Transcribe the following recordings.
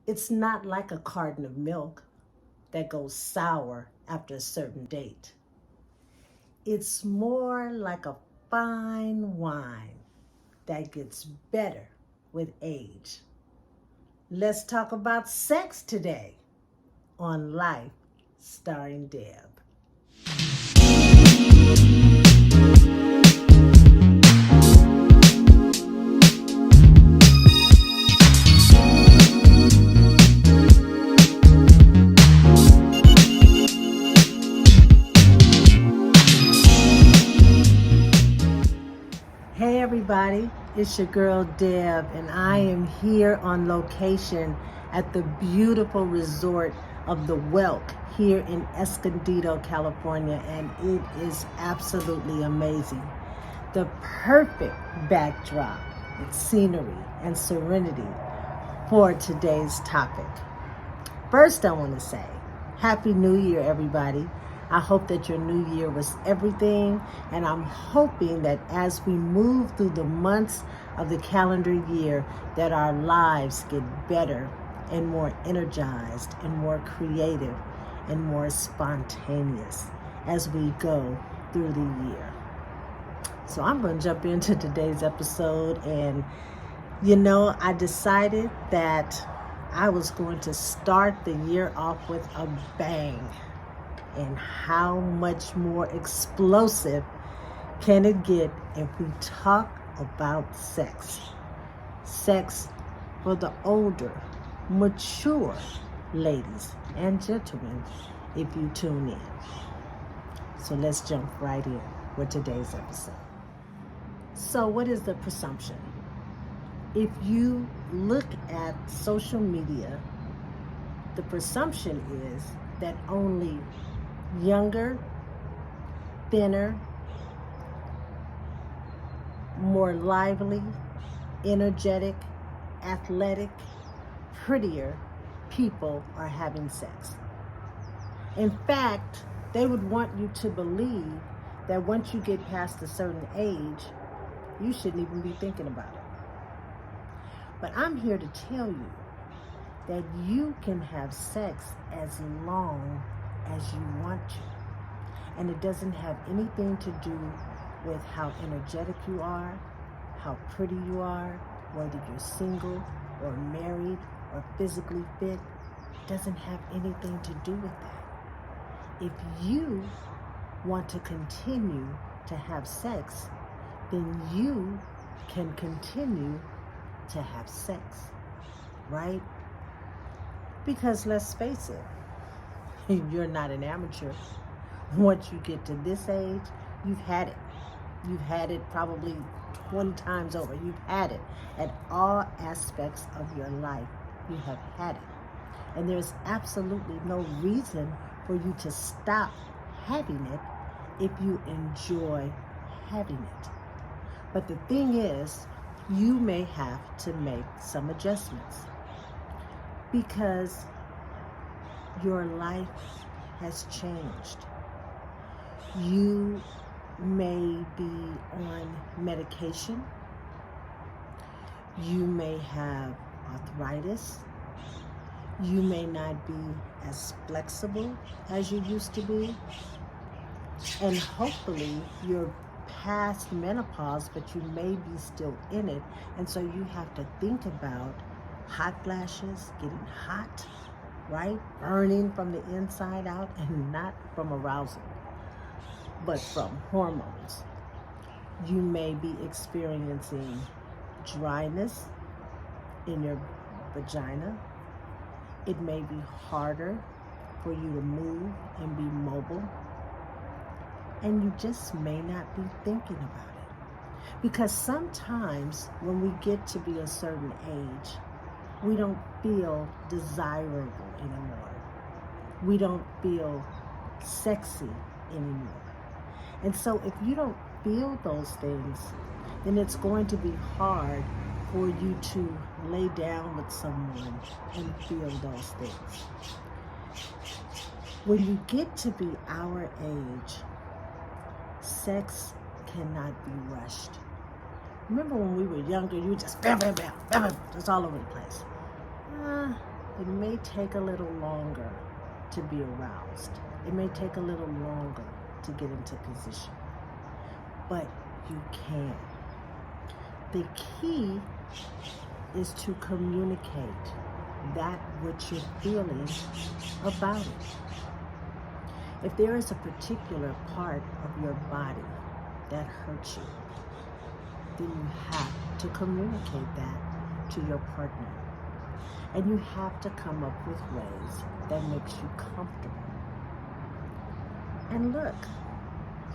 It's not like a carton of milk that goes sour after a certain date. It's more like a fine wine that gets better with age. Let's talk about sex today on Life Starring Deb. Hey everybody, it's your girl Deb, and I am here on location at the beautiful resort of the Welk here in Escondido, California, and it is absolutely amazing. The perfect backdrop with scenery and serenity for today's topic. First, I want to say Happy New Year, everybody. I hope that your new year was everything, and I'm hoping that as we move through the months of the calendar year, that our lives get better and more energized and more creative and more spontaneous as we go through the year. So I'm going to jump into today's episode, and I decided that I was going to start the year off with a bang. And how much more explosive can it get if we talk about sex? Sex for the older, mature ladies and gentlemen, if you tune in. So let's jump right in with today's episode. So, what is the presumption? If you look at social media, the presumption is that only younger, thinner, more lively, energetic, athletic, prettier people are having sex. In fact, they would want you to believe that once you get past a certain age, you shouldn't even be thinking about it. But I'm here to tell you that you can have sex as long as you want to. And it doesn't have anything to do with how energetic you are, how pretty you are, whether you're single or married or physically fit. It doesn't have anything to do with that. If you want to continue to have sex, then you can continue to have sex, right? Because let's face it, you're not an amateur. Once you get to this age, you've had it. You've had it probably 20 times over. You've had it at all aspects of your life. You have had it. And there's absolutely no reason for you to stop having it if you enjoy having it. But the thing is, you may have to make some adjustments because your life has changed. You may be on medication. You may have arthritis. You may not be as flexible as you used to be. And hopefully you're past menopause, but you may be still in it. And so you have to think about hot flashes, getting hot, right? Burning from the inside out, and not from arousal, but from hormones. You may be experiencing dryness in your vagina. It may be harder for you to move and be mobile. And you just may not be thinking about it. Because sometimes when we get to be a certain age, we don't feel desirable anymore. We don't feel sexy anymore. And so if you don't feel those things, then it's going to be hard for you to lay down with someone and feel those things. When you get to be our age, sex cannot be rushed. Remember when we were younger, you just bam, bam, bam, bam, bam, just all over the place. it may take a little longer to be aroused. It may take a little longer to get into position, but you can. The key is to communicate that which you're feeling about it. If there is a particular part of your body that hurts you, then you have to communicate that to your partner. And you have to come up with ways that makes you comfortable. And look,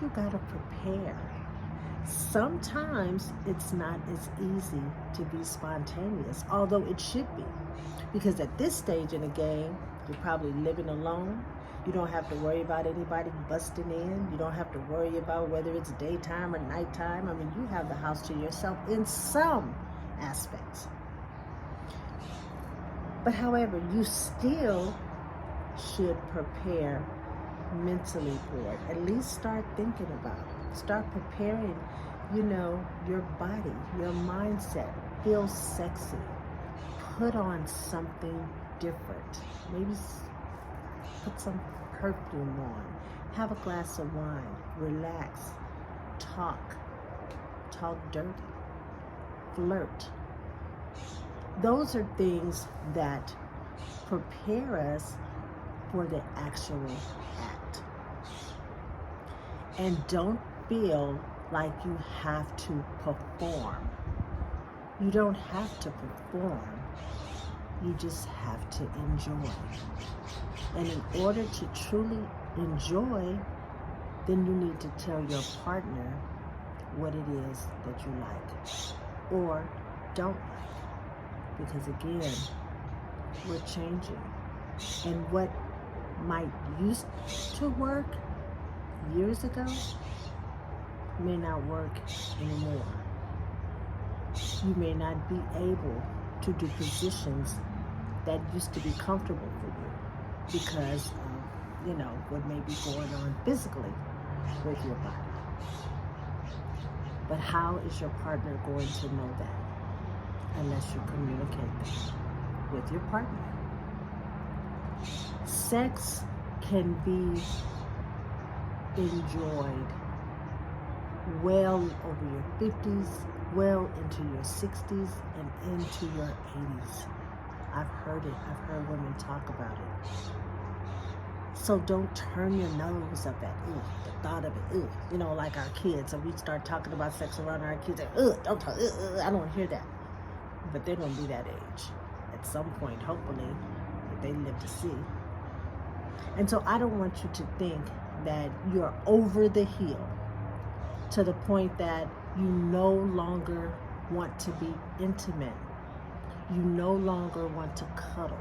you gotta prepare. Sometimes it's not as easy to be spontaneous, although it should be. Because at this stage in the game, you're probably living alone. You don't have to worry about anybody busting in. You don't have to worry about whether it's daytime or nighttime. I mean, you have the house to yourself in some aspects. But however, you still should prepare mentally for it. At least start thinking about it. Start preparing, your body, your mindset. Feel sexy. Put on something different. Maybe put some perfume on. Have a glass of wine. Relax. Talk dirty. Flirt. Those are things that prepare us for the actual act. And don't feel like you have to perform. You don't have to perform. You just have to enjoy. And in order to truly enjoy, then you need to tell your partner what it is that you like or don't like. Because again, we're changing. And what might used to work years ago may not work anymore. You may not be able to do positions that used to be comfortable for you because of, what may be going on physically with your body. But how is your partner going to know that? Unless you communicate that with your partner. Sex can be enjoyed well over your 50s, well into your 60s, and into your 80s. I've heard it. I've heard women talk about it. So don't turn your nose up at the thought of it. Like our kids. So we start talking about sex around our kids. Like, don't talk. I don't want to hear that. But they're going to be that age at some point, hopefully, if they live to see. And so I don't want you to think that you're over the hill to the point that you no longer want to be intimate. You no longer want to cuddle.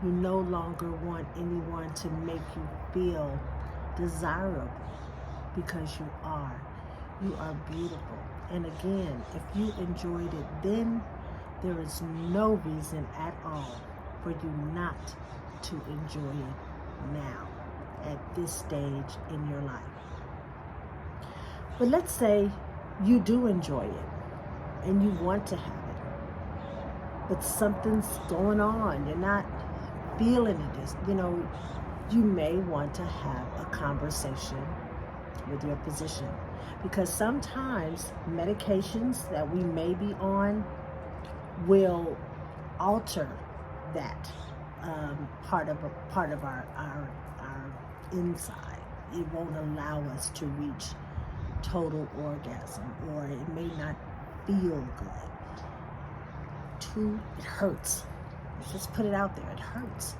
You no longer want anyone to make you feel desirable because you are. You are beautiful. And again, if you enjoyed it then, there is no reason at all for you not to enjoy it now, at this stage in your life. But let's say you do enjoy it and you want to have it, but something's going on. You're not feeling it. You may want to have a conversation with your physician, because sometimes medications that we may be on will alter that part of our inside. It won't allow us to reach total orgasm, or it may not feel good. It hurts. Let's just put it out there. It hurts.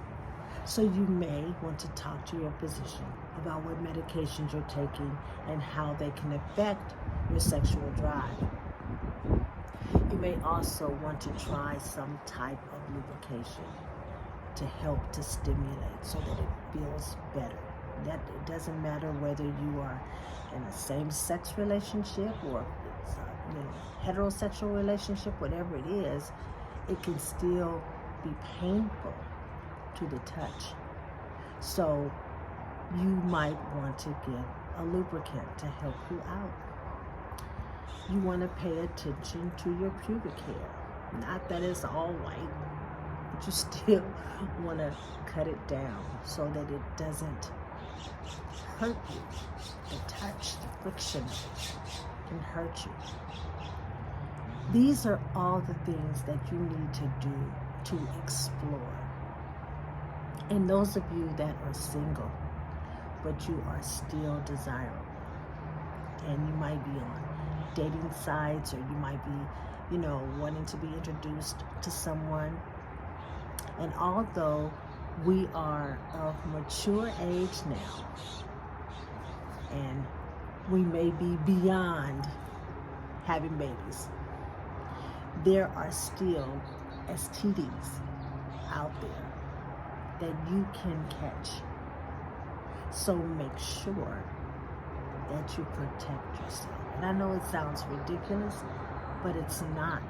So you may want to talk to your physician about what medications you're taking and how they can affect your sexual drive. You may also want to try some type of lubrication to help to stimulate so that it feels better. That it doesn't matter whether you are in a same-sex relationship or it's a heterosexual relationship, whatever it is, it can still be painful to the touch. So you might want to get a lubricant to help you out. You want to pay attention to your pubic hair. Not that it's all white, but you still want to cut it down so that it doesn't hurt you. The touch, the friction can hurt you. These are all the things that you need to do to explore. And those of you that are single, but you are still desirable, and you might be on dating sites, or you might be, wanting to be introduced to someone. And although we are of mature age now, and we may be beyond having babies, there are still STDs out there that you can catch. So make sure that you protect yourself. And I know it sounds ridiculous, but it's not.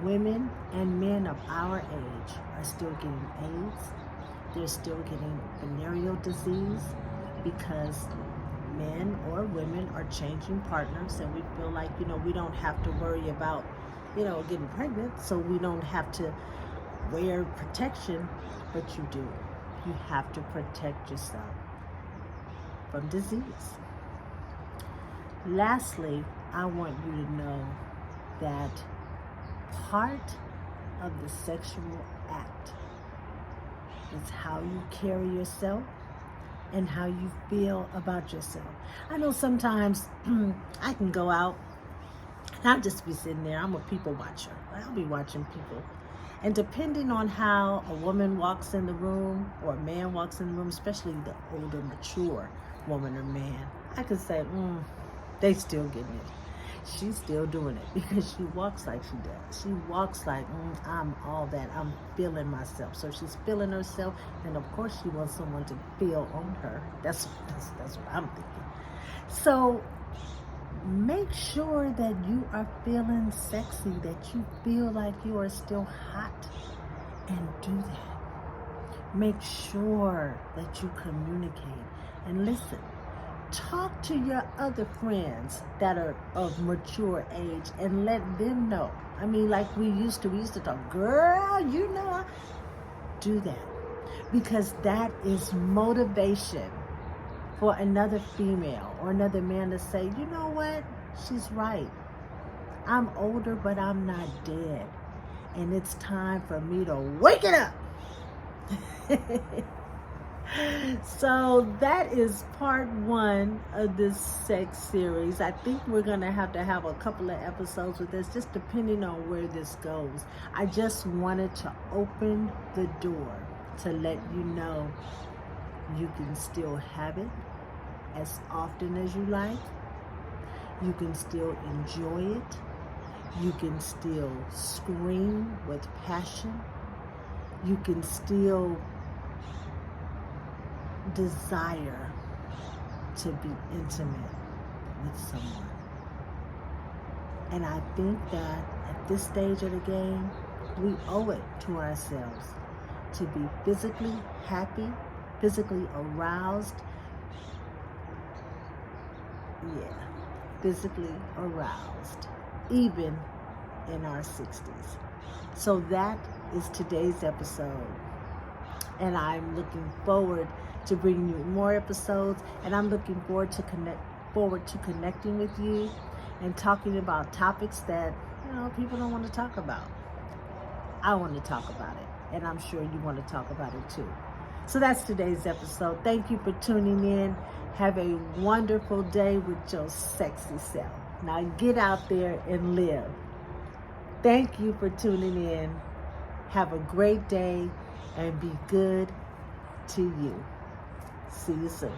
Women and men of our age are still getting AIDS. They're still getting venereal disease because men or women are changing partners, and we feel like, we don't have to worry about, getting pregnant, so we don't have to wear protection, but you do. You have to protect yourself from disease. Lastly, I want you to know that part of the sexual act is how you carry yourself and how you feel about yourself. I know sometimes I can go out and I'll just be sitting there. I'm a people watcher. I'll be watching people. And depending on how a woman walks in the room or a man walks in the room, especially the older, mature woman or man, I could say, they still getting it. She's still doing it because she walks like she does. She walks like, I'm all that. I'm feeling myself. So she's feeling herself, and of course she wants someone to feel on her. That's what I'm thinking. So make sure that you are feeling sexy, that you feel like you are still hot, and do that. Make sure that you communicate and listen. Talk to your other friends that are of mature age and let them know. I mean, like we used to talk, girl, do that. Because that is motivation for another female or another man to say, you know what? She's right. I'm older, but I'm not dead. And it's time for me to wake it up. So that is part 1 of this sex series. I think we're going to have a couple of episodes with this, just depending on where this goes. I just wanted to open the door to let you know you can still have it as often as you like. You can still enjoy it. You can still scream with passion. You can still desire to be intimate with someone. And I think that at this stage of the game, we owe it to ourselves to be physically happy, physically aroused. Physically aroused, even in our 60s. So that is today's episode. And I'm looking forward to bringing you more episodes, and I'm looking forward to connecting with you and talking about topics that people don't want to talk about. I want to talk about it, and I'm sure you want to talk about it too. So that's today's episode. Thank you for tuning in. Have a wonderful day with your sexy self. Now get out there and live. Thank you for tuning in. Have a great day and be good to you. See you soon.